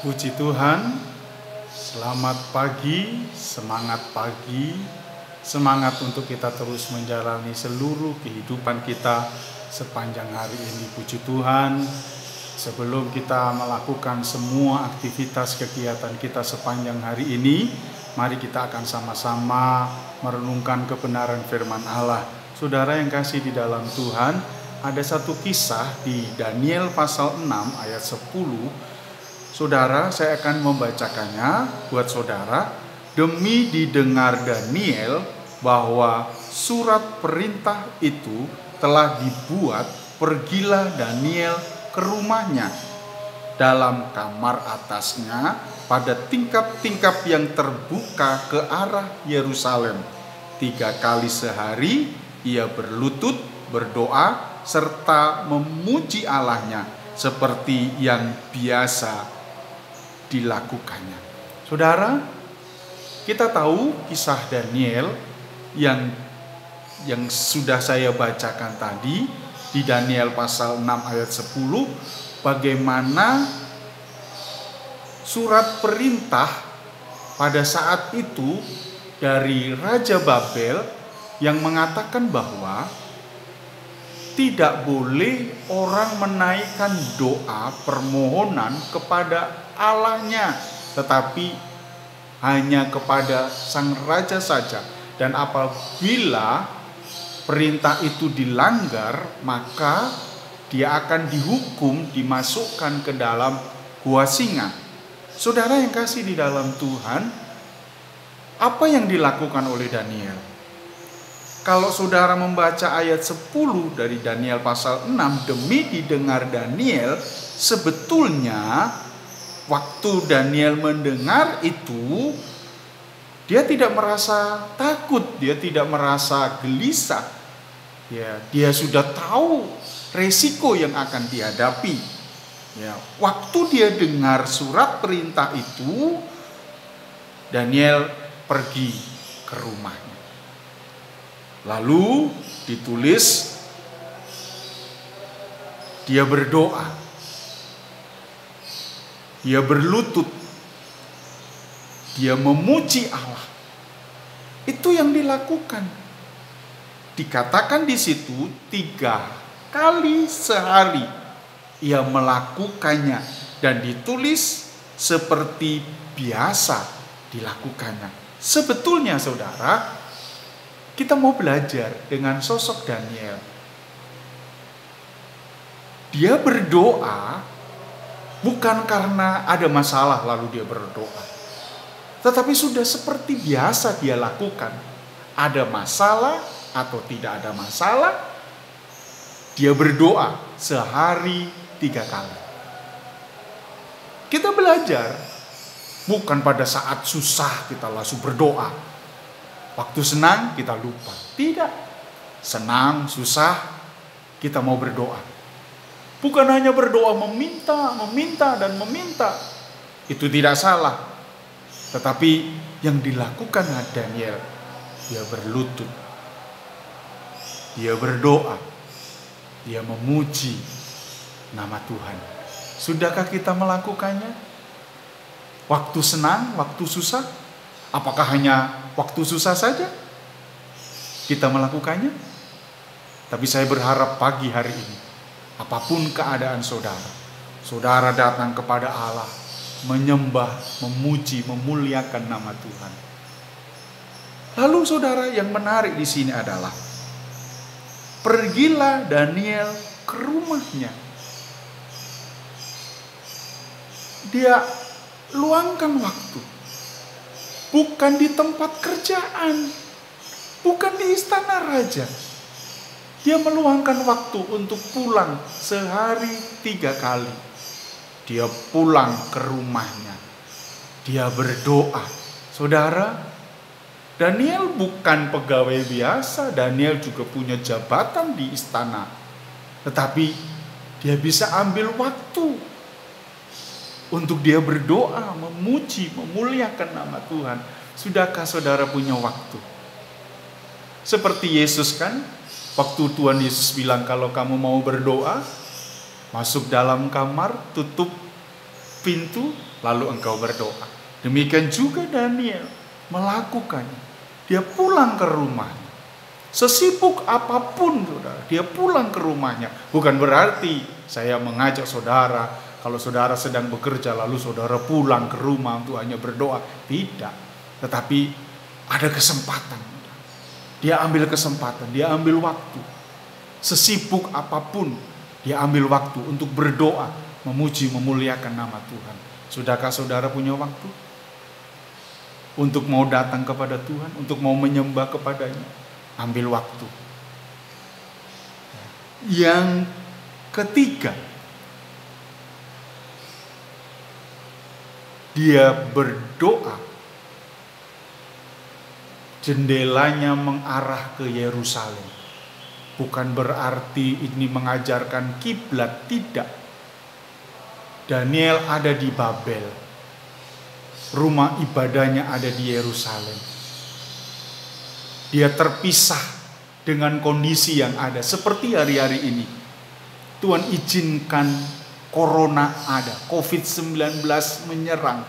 Puji Tuhan, selamat pagi, semangat untuk kita terus menjalani seluruh kehidupan kita sepanjang hari ini. Puji Tuhan, sebelum kita melakukan semua aktivitas kegiatan kita sepanjang hari ini, mari kita akan sama-sama merenungkan kebenaran firman Allah. Saudara yang kasih di dalam Tuhan, ada satu kisah di Daniel pasal 6 ayat 10. Saudara, saya akan membacakannya buat saudara demi didengar Daniel bahwa surat perintah itu telah dibuat. Pergilah Daniel ke rumahnya dalam kamar atasnya pada tingkap-tingkap yang terbuka ke arah Yerusalem. 3 kali sehari ia berlutut, berdoa, serta memuji Allahnya seperti yang biasa dilakukannya. Saudara, kita tahu kisah Daniel yang sudah saya bacakan tadi di Daniel pasal 6 ayat 10, bagaimana surat perintah pada saat itu dari Raja Babel yang mengatakan bahwa tidak boleh orang menaikkan doa permohonan kepada Allahnya, tetapi hanya kepada sang raja saja. Dan apabila perintah itu dilanggar, maka dia akan dihukum, dimasukkan ke dalam gua singa. Saudara yang kasih di dalam Tuhan, apa yang dilakukan oleh Daniel? Kalau saudara membaca ayat 10 dari Daniel pasal 6, demi didengar Daniel, sebetulnya waktu Daniel mendengar itu, dia tidak merasa takut, dia tidak merasa gelisah. Ya, dia sudah tahu resiko yang akan dihadapi. Ya, waktu dia dengar surat perintah itu, Daniel pergi ke rumahnya. Lalu ditulis dia berdoa, dia berlutut, dia memuji Allah. Itu yang dilakukan. Dikatakan di situ 3 kali sehari ia melakukannya, dan ditulis seperti biasa dilakukannya. Sebetulnya saudara, kita mau belajar dengan sosok Daniel. Dia berdoa bukan karena ada masalah lalu dia berdoa, tetapi sudah seperti biasa dia lakukan. Ada masalah atau tidak ada masalah, dia berdoa sehari 3 kali. Kita belajar bukan pada saat susah kita langsung berdoa. Waktu senang kita lupa. Tidak. Senang, susah, kita mau berdoa. Bukan hanya berdoa meminta dan meminta. Itu tidak salah. Tetapi yang dilakukan Daniel, dia berlutut, dia berdoa, dia memuji nama Tuhan. Sudahkah kita melakukannya? Waktu senang, waktu susah? Apakah hanya waktu susah saja kita melakukannya? Tapi saya berharap pagi hari ini, apapun keadaan saudara, saudara datang kepada Allah, menyembah, memuji, memuliakan nama Tuhan. Lalu saudara, yang menarik di sini adalah pergilah Daniel ke rumahnya. Dia luangkan waktu. Bukan di tempat kerjaan, bukan di istana raja. Dia meluangkan waktu untuk pulang sehari 3 kali. Dia pulang ke rumahnya. Dia berdoa. Saudara, Daniel bukan pegawai biasa. Daniel juga punya jabatan di istana. Tetapi dia bisa ambil waktu untuk dia berdoa, memuji, memuliakan nama Tuhan. Sudahkah saudara punya waktu? Seperti Yesus kan, waktu Tuhan Yesus bilang kalau kamu mau berdoa, masuk dalam kamar, tutup pintu, lalu engkau berdoa. Demikian juga Daniel melakukannya. Dia pulang ke rumahnya. Sesibuk apapun, saudara, dia pulang ke rumahnya. Bukan berarti saya mengajak saudara, kalau saudara sedang bekerja lalu saudara pulang ke rumah untuk hanya berdoa. Tidak. Tetapi ada kesempatan. Dia ambil kesempatan, dia ambil waktu. Sesibuk apapun, dia ambil waktu untuk berdoa, memuji, memuliakan nama Tuhan. Sudahkah saudara punya waktu untuk mau datang kepada Tuhan, untuk mau menyembah kepadanya? Ambil waktu. Yang ketiga, dia berdoa, jendelanya mengarah ke Yerusalem. Bukan berarti ini mengajarkan kiblat, tidak. Daniel ada di Babel, rumah ibadahnya ada di Yerusalem. Dia terpisah dengan kondisi yang ada. Seperti hari-hari ini, Tuhan izinkan corona ada, COVID-19 menyerang.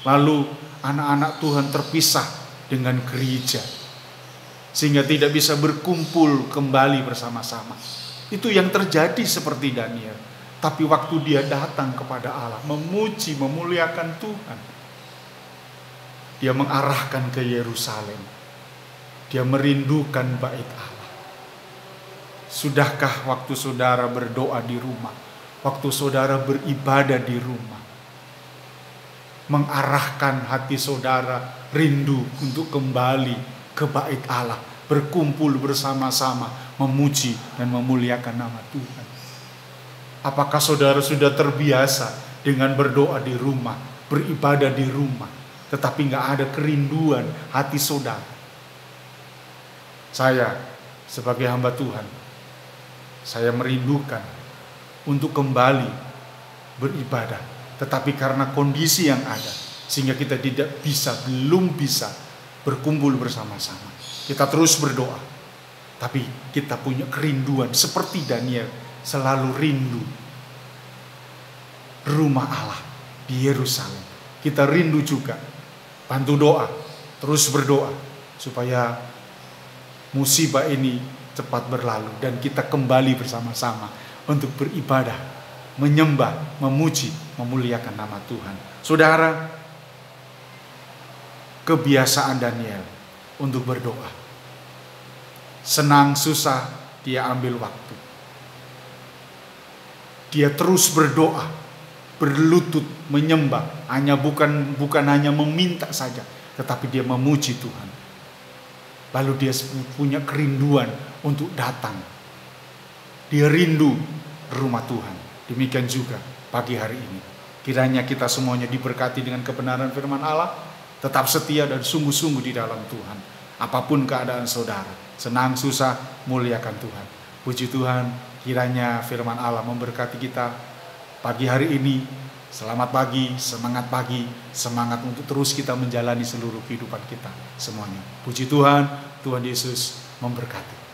Lalu anak-anak Tuhan terpisah dengan gereja, sehingga tidak bisa berkumpul kembali bersama-sama. Itu yang terjadi seperti Daniel. Tapi waktu dia datang kepada Allah, memuji, memuliakan Tuhan, dia mengarahkan ke Yerusalem. Dia merindukan bait Allah. Sudahkah waktu saudara berdoa di rumah, waktu saudara beribadah di rumah, mengarahkan hati saudara rindu untuk kembali ke bait Allah, berkumpul bersama-sama, memuji dan memuliakan nama Tuhan? Apakah saudara sudah terbiasa dengan berdoa di rumah, beribadah di rumah, tetapi gak ada kerinduan hati saudara? Saya sebagai hamba Tuhan, saya merindukan untuk kembali beribadah, tetapi karena kondisi yang ada, sehingga kita belum bisa berkumpul bersama-sama. Kita terus berdoa, tapi kita punya kerinduan seperti Daniel, selalu rindu rumah Allah di Yerusalem. Kita rindu juga, bantu doa, terus berdoa supaya musibah ini cepat berlalu dan kita kembali bersama-sama untuk beribadah, menyembah, memuji, memuliakan nama Tuhan. Saudara, kebiasaan Daniel untuk berdoa. Senang susah dia ambil waktu. Dia terus berdoa, berlutut, menyembah, bukan hanya meminta saja, tetapi dia memuji Tuhan. Lalu dia punya kerinduan untuk datang. Dia rindu rumah Tuhan. Demikian juga pagi hari ini. Kiranya kita semuanya diberkati dengan kebenaran firman Allah, tetap setia dan sungguh-sungguh di dalam Tuhan. Apapun keadaan saudara, senang susah, muliakan Tuhan. Puji Tuhan, kiranya firman Allah memberkati kita pagi hari ini. Selamat pagi, semangat untuk terus kita menjalani seluruh kehidupan kita semuanya. Puji Tuhan, Tuhan Yesus memberkati.